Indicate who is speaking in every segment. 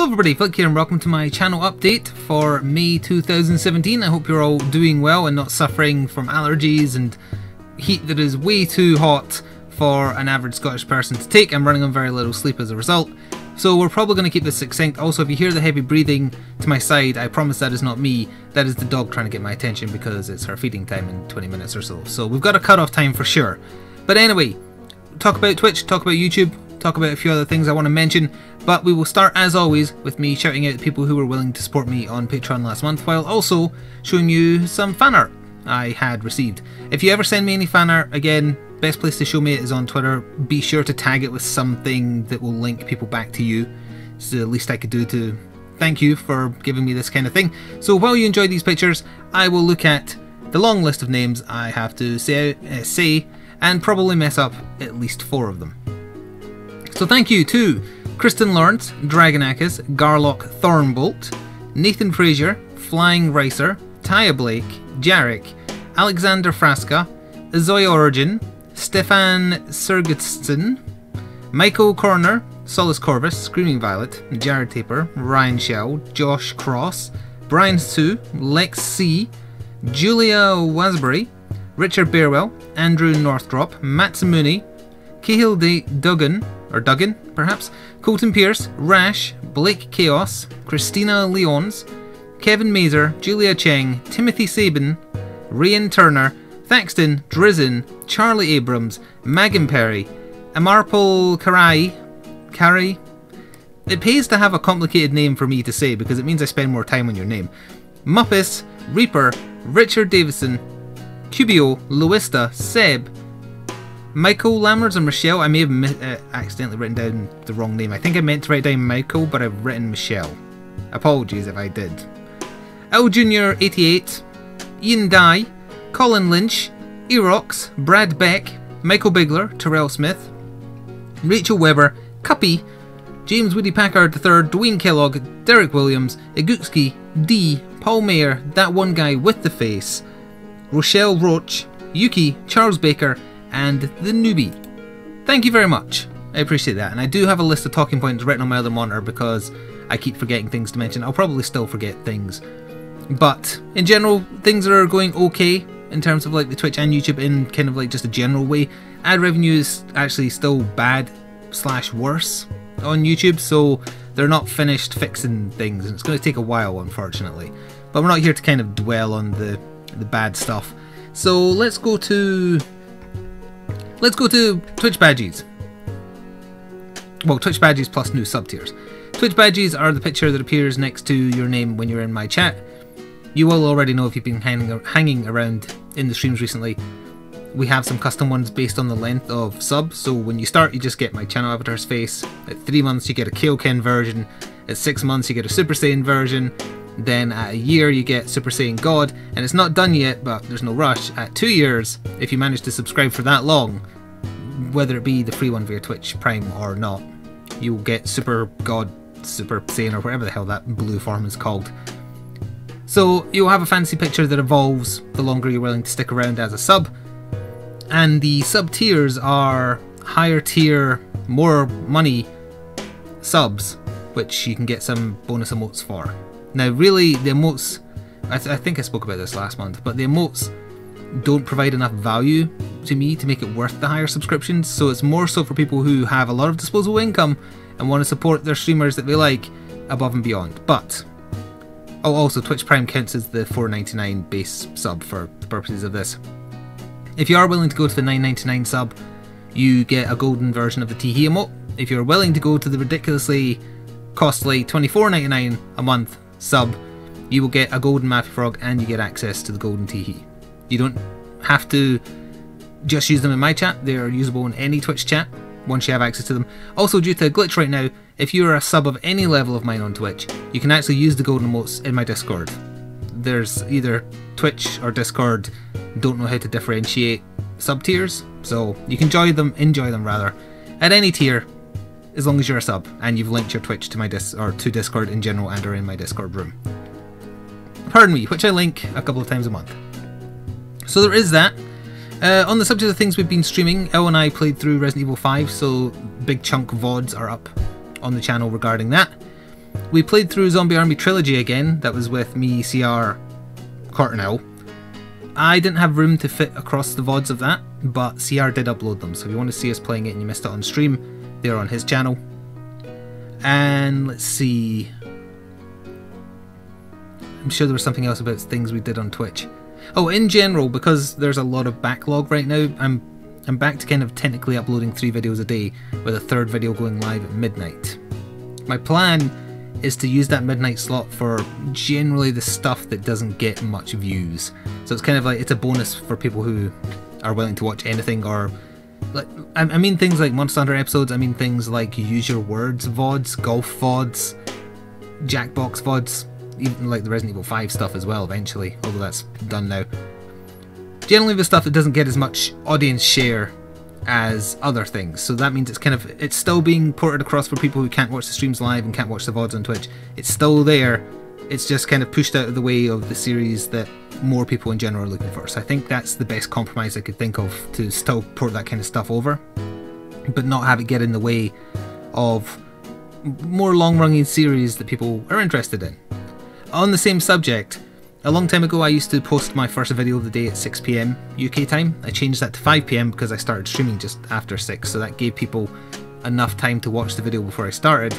Speaker 1: everybody, Flik here and welcome to my channel update for May 2017. I hope you're all doing well and not suffering from allergies and heat that is way too hot for an average Scottish person to take. I'm running on very little sleep as a result, so we're probably going to keep this succinct. Also, if you hear the heavy breathing to my side, I promise that is not me. That is the dog trying to get my attention because it's her feeding time in 20 minutes or so. So we've got a cut-off time for sure. But anyway, talk about Twitch, talk about YouTube, talk about a few other things I want to mention, but we will start as always with me shouting out the people who were willing to support me on Patreon last month, while also showing you some fan art I had received. If you ever send me any fan art, again, best place to show me it is on Twitter. Be sure to tag it with something that will link people back to you. It's the least I could do to thank you for giving me this kind of thing. So while you enjoy these pictures, I will look at the long list of names I have to say and probably mess up at least 4 of them. So thank you to Kristen Lawrence, Dragonakis, Garlock Thornbolt, Nathan Fraser, Flying Ricer, Taya Blake, Jarek, Alexander Frasca, Zoya Origin, Stefan Sergetsson, Michael Corner, Solus Corvus, Screaming Violet, Jared Taper, Ryan Shell, Josh Cross, Brian Sue, Lex C, Julia Wasbury, Richard Bearwell, Andrew Northrop, Matsumuni, Cahill Duggan, perhaps, Colton Pierce, Rash, Blake Chaos, Christina Leons, Kevin Mazer, Julia Cheng, Timothy Sabin, Ryan Turner, Thaxton, Drizzen, Charlie Abrams, Megan Perry, Amarpal Karai. It pays to have a complicated name for me to say because it means I spend more time on your name. Muppis, Reaper, Richard Davison, Cubio, Luista, Seb, Michael Lammers and Michelle. I may have accidentally written down the wrong name. I think I meant to write down Michael, but I've written Michelle. Apologies if I did. L Jr. 88, Ian Dye, Colin Lynch, Erox, Brad Beck, Michael Bigler, Terrell Smith, Rachel Weber, Cuppy, James Woody Packard III, Dwayne Kellogg, Derek Williams, Igutski, D, Paul Mayer, That One Guy with the Face, Rochelle Roach, Yuki, Charles Baker, and the Newbie. Thank you very much. I appreciate that. And I do have a list of talking points written on my other monitor because I keep forgetting things to mention. I'll probably still forget things. But in general, things are going okay in terms of like the Twitch and YouTube in kind of like just a general way. Ad revenue is actually still bad / worse on YouTube, so they're not finished fixing things and it's going to take a while, unfortunately. But we're not here to kind of dwell on the bad stuff. So let's go to Twitch badges. Well, Twitch badges plus new sub tiers. Twitch badges are the picture that appears next to your name when you're in my chat. You will already know if you've been hanging around in the streams recently. We have some custom ones based on the length of sub. So when you start, you just get my channel avatar's face. At 3 months, you get a Kaioken version. At 6 months, you get a Super Saiyan version. Then at a year, you get Super Saiyan God. And it's not done yet, but there's no rush. At 2 years, if you manage to subscribe for that long, whether it be the free one via Twitch Prime or not, you'll get Super God, Super Saiyan, or whatever the hell that blue form is called. So you'll have a fancy picture that evolves the longer you're willing to stick around as a sub. And the sub tiers are higher tier, more money subs, which you can get some bonus emotes for. Now really, the emotes, I think I spoke about this last month, but the emotes don't provide enough value to me to make it worth the higher subscriptions, so it's more so for people who have a lot of disposable income and want to support their streamers that they like above and beyond. But oh, also Twitch Prime counts as the $4.99 base sub for the purposes of this. If you are willing to go to the $9.99 sub, you get a golden version of the Teehee emote. If you're willing to go to the ridiculously costly $24.99 a month sub, you will get a golden Mappy Frog and you get access to the golden Teehee. You don't have to just use them in my chat, they are usable in any Twitch chat once you have access to them. Also, due to a glitch right now, if you are a sub of any level of mine on Twitch, you can actually use the golden emotes in my Discord. There's either Twitch or Discord don't know how to differentiate sub tiers, so you can enjoy them rather, at any tier, as long as you're a sub and you've linked your Twitch to my to Discord in general and are in my Discord room. Pardon me, which I link a couple of times a month. So there is that. On the subject of things we've been streaming, Elle and I played through Resident Evil 5, so big chunk VODs are up on the channel regarding that. we played through Zombie Army Trilogy again. That was with me, CR, Cortinel. I didn't have room to fit across the VODs of that, but CR did upload them. So if you want to see us playing it and you missed it on stream, they're on his channel. And let's see. I'm sure there was something else about things we did on Twitch. Oh, in general, because there's a lot of backlog right now, I'm back to kind of technically uploading 3 videos a day, with a 3rd video going live at midnight. My plan is to use that midnight slot for generally the stuff that doesn't get much views. So it's kind of like, it's a bonus for people who are willing to watch anything, or like, I mean things like Monster Hunter episodes, I mean things like Use Your Words VODs, Golf VODs, Jackbox VODs, even like the Resident Evil 5 stuff as well eventually, although that's done now. Generally the stuff that doesn't get as much audience share as other things, so that means it's still being ported across for people who can't watch the streams live and can't watch the VODs on Twitch. It's still there, it's just kind of pushed out of the way of the series that more people in general are looking for. So I think that's the best compromise I could think of, to still port that kind of stuff over, but not have it get in the way of more long-running series that people are interested in. On the same subject, a long time ago I used to post my first video of the day at 6 PM UK time. I changed that to 5 PM because I started streaming just after 6, so that gave people enough time to watch the video before I started.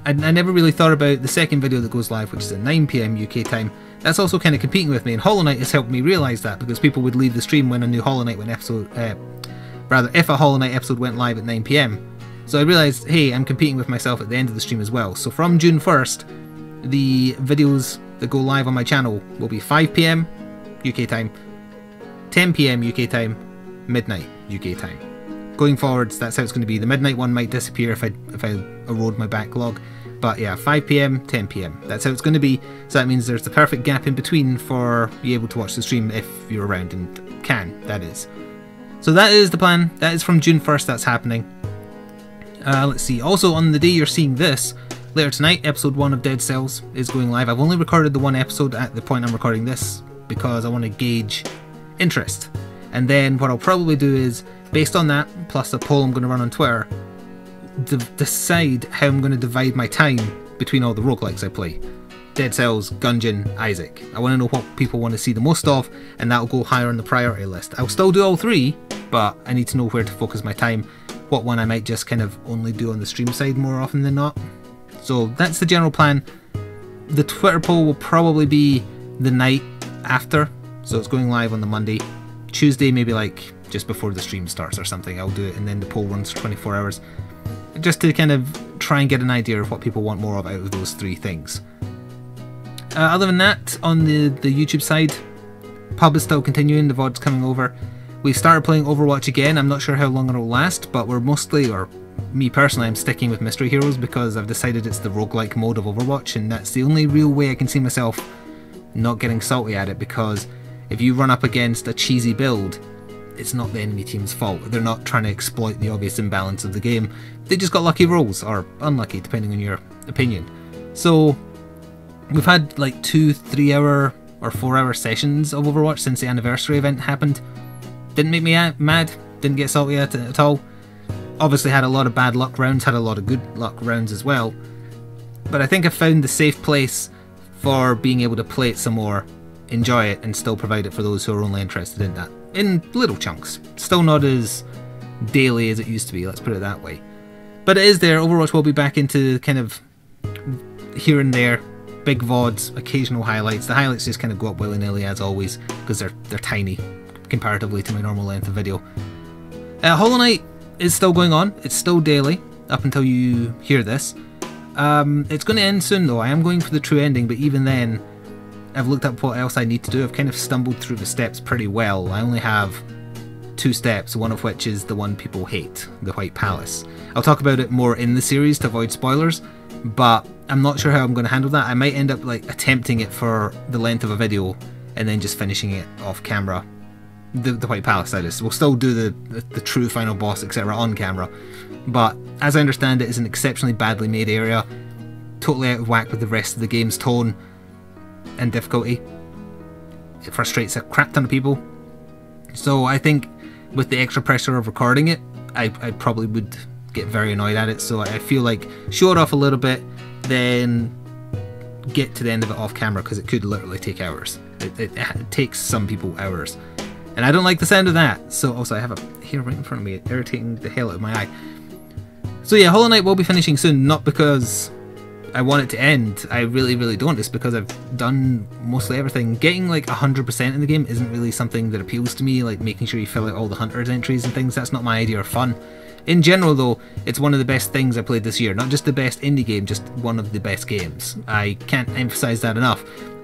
Speaker 1: I never really thought about the second video that goes live, which is at 9 PM UK time. That's also kind of competing with me, and Hollow Knight has helped me realise that, because people would leave the stream when a new Hollow Knight if a Hollow Knight episode went live at 9 PM. So I realised, hey, I'm competing with myself at the end of the stream as well. So from June 1st, the videos that go live on my channel will be 5 PM UK time, 10 PM UK time, midnight UK time. Going forwards, that's how it's going to be. The midnight one might disappear if I erode my backlog, but yeah, 5 PM, 10 PM. That's how it's going to be. So that means there's the perfect gap in between for you able to watch the stream if you're around and can, that is. So that is the plan. That is from June 1st, that's happening. Let's see. Also, on the day you're seeing this, later tonight, episode 1 of Dead Cells is going live. I've only recorded the 1 episode at the point I'm recording this because I want to gauge interest. And then what I'll probably do is, based on that, plus a poll I'm going to run on Twitter, decide how I'm going to divide my time between all the roguelikes I play. Dead Cells, Gungeon, Isaac. I want to know what people want to see the most of, and that'll go higher on the priority list. I'll still do all 3, but I need to know where to focus my time, what one I might just kind of only do on the stream side more often than not. So that's the general plan. The Twitter poll will probably be the night after, so it's going live on the Monday. Tuesday, maybe like just before the stream starts or something, I'll do it, and then the poll runs for 24 hours. Just to kind of try and get an idea of what people want more of out of those 3 things. Other than that, on the YouTube side, pub is still continuing, the VOD's coming over. We started playing Overwatch again. I'm not sure how long it'll last, but we're mostly, or me personally, I'm sticking with Mystery Heroes because I've decided it's the roguelike mode of Overwatch, and that's the only real way I can see myself not getting salty at it, because if you run up against a cheesy build, it's not the enemy team's fault. They're not trying to exploit the obvious imbalance of the game. They just got lucky rolls, or unlucky, depending on your opinion. So we've had like 2 3-hour or 4-hour sessions of Overwatch since the anniversary event happened. Didn't make me mad, didn't get salty at it at all. Obviously had a lot of bad luck rounds, had a lot of good luck rounds as well. But I think I found the safe place for being able to play it some more, enjoy it, and still provide it for those who are only interested in that. In little chunks. Still not as daily as it used to be, let's put it that way. But it is there. Overwatch will be back into kind of here and there, big VODs, occasional highlights. The highlights just kind of go up willy-nilly as always, because they're tiny comparatively to my normal length of video. Hollow Knight is still going on. It's still daily up until you hear this. It's going to end soon though. I am going for the true ending, but even then I've looked up what else I need to do. I've kind of stumbled through the steps pretty well. I only have 2 steps, one of which is the one people hate, the White Palace. I'll talk about it more in the series to avoid spoilers, but I'm not sure how I'm going to handle that. I might end up like attempting it for the length of a video and then just finishing it off camera. The White Palace, that is. We'll still do the true final boss, etc. on camera, but as I understand it, it's an exceptionally badly made area, totally out of whack with the rest of the game's tone and difficulty. It frustrates a crap ton of people. So I think with the extra pressure of recording it, I probably would get very annoyed at it. So I feel like show it off a little bit, then get to the end of it off camera, because it could literally take hours. It takes some people hours. And I don't like the sound of that. So also I have a hair right in front of me, irritating the hell out of my eye. So yeah, Hollow Knight will be finishing soon, not because I want it to end. I really, really don't. It's because I've done mostly everything. Getting like 100% in the game isn't really something that appeals to me, like making sure you fill out all the Hunter's entries and things. That's not my idea of fun. In general though, it's one of the best things I played this year. Not just the best indie game, just one of the best games. I can't emphasize that enough.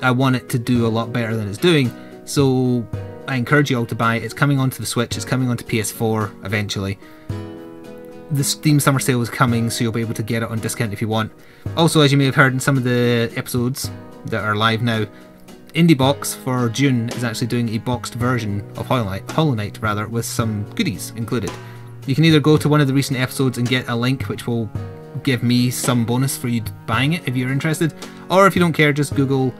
Speaker 1: I want it to do a lot better than it's doing, so I encourage you all to buy it. It's coming onto the Switch, it's coming onto PS4 eventually. The Steam Summer Sale is coming, so you'll be able to get it on discount if you want. Also, as you may have heard in some of the episodes that are live now, IndieBox for June is actually doing a boxed version of Hollow Knight rather, with some goodies included. You can either go to one of the recent episodes and get a link which will give me some bonus for you buying it if you're interested, or if you don't care, just Google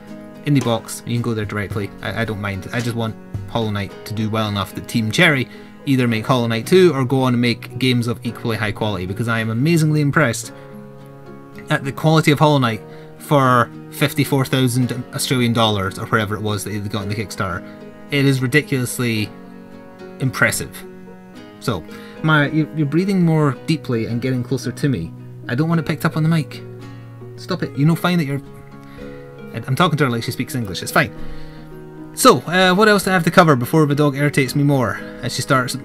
Speaker 1: IndieBox, you can go there directly. I don't mind. I just want Hollow Knight to do well enough that Team Cherry either make Hollow Knight 2 or go on and make games of equally high quality, because I am amazingly impressed at the quality of Hollow Knight for 54,000 Australian dollars or wherever it was that they got in the Kickstarter. It is ridiculously impressive. So, you're breathing more deeply and getting closer to me. I don't want it picked up on the mic. Stop it. You know fine that you're... I'm talking to her like she speaks English. It's fine. So, what else do I have to cover before the dog irritates me more? As she starts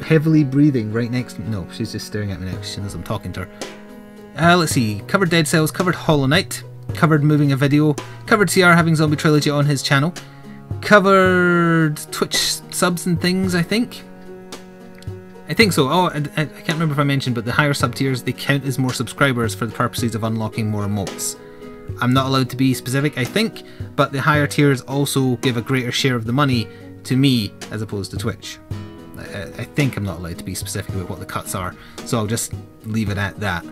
Speaker 1: heavily breathing right next to me. No, she's just staring at me now. She knows I'm talking to her. Let's see. Covered Dead Cells, covered Hollow Knight, covered moving a video, covered CR having Zombie Trilogy on his channel, covered Twitch subs and things, I think. I think so. Oh, I can't remember if I mentioned, but the higher sub tiers, they count as more subscribers for the purposes of unlocking more emotes. I'm not allowed to be specific, I think, but the higher tiers also give a greater share of the money to me as opposed to Twitch. I think I'm not allowed to be specific about what the cuts are, so I'll just leave it at that.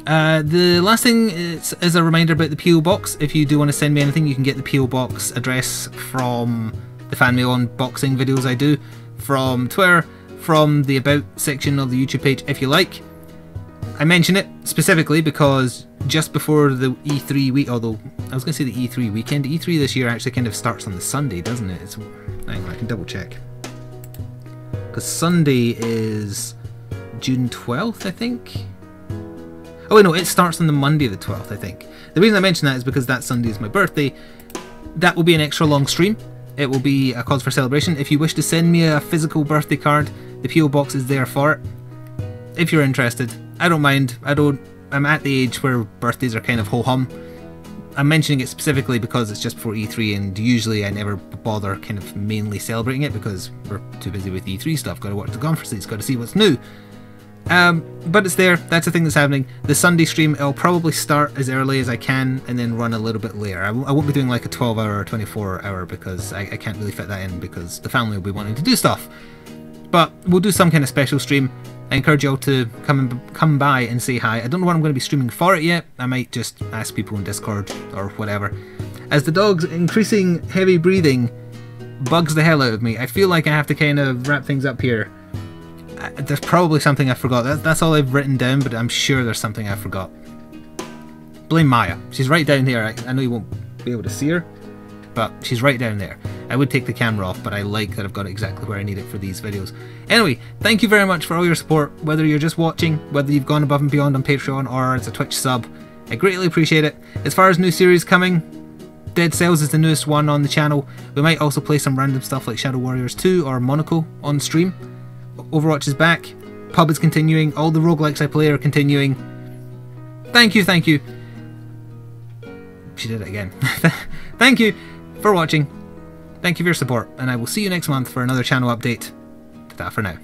Speaker 1: The last thing is a reminder about the PO Box. If you do want to send me anything, you can get the PO Box address from the fan mail unboxing videos I do, from Twitter, from the About section of the YouTube page if you like. I mention it specifically because just before the E3 week, although I was going to say the E3 weekend, E3 this year actually kind of starts on the Sunday, doesn't it? Hang on, I can double check. Because Sunday is June 12th, I think? Oh wait, no, it starts on the Monday the 12th, I think. The reason I mention that is because that Sunday is my birthday. That will be an extra long stream. It will be a cause for celebration. If you wish to send me a physical birthday card, the PO Box is there for it. If you're interested, I don't mind. I'm at the age where birthdays are kind of ho-hum. I'm mentioning it specifically because it's just before E3, and usually I never bother kind of mainly celebrating it because we're too busy with E3 stuff. Got to watch the conferences, got to see what's new. But it's there. That's the thing that's happening. The Sunday stream, it'll probably start as early as I can and then run a little bit later. I won't be doing like a 12-hour or 24-hour because I can't really fit that in because the family will be wanting to do stuff. But we'll do some kind of special stream. I encourage you all to come by and say hi. I don't know what I'm going to be streaming for it yet. I might just ask people in Discord or whatever. As the dog's increasing heavy breathing bugs the hell out of me, I feel like I have to kind of wrap things up here. There's probably something I forgot. That's all I've written down, but I'm sure there's something I forgot. Blame Maya. She's right down here. I know you won't be able to see her, but she's right down there. I would take the camera off, but I like that I've got it exactly where I need it for these videos. Anyway, thank you very much for all your support, whether you're just watching, whether you've gone above and beyond on Patreon, or as a Twitch sub. I greatly appreciate it. As far as new series coming, Dead Cells is the newest one on the channel. We might also play some random stuff like Shadow Warriors 2 or Monaco on stream. Overwatch is back. Pub is continuing. All the roguelikes I play are continuing. Thank you, thank you. She did it again. Thank you for watching. Thank you for your support, and I will see you next month for another channel update. Ta-ta for now.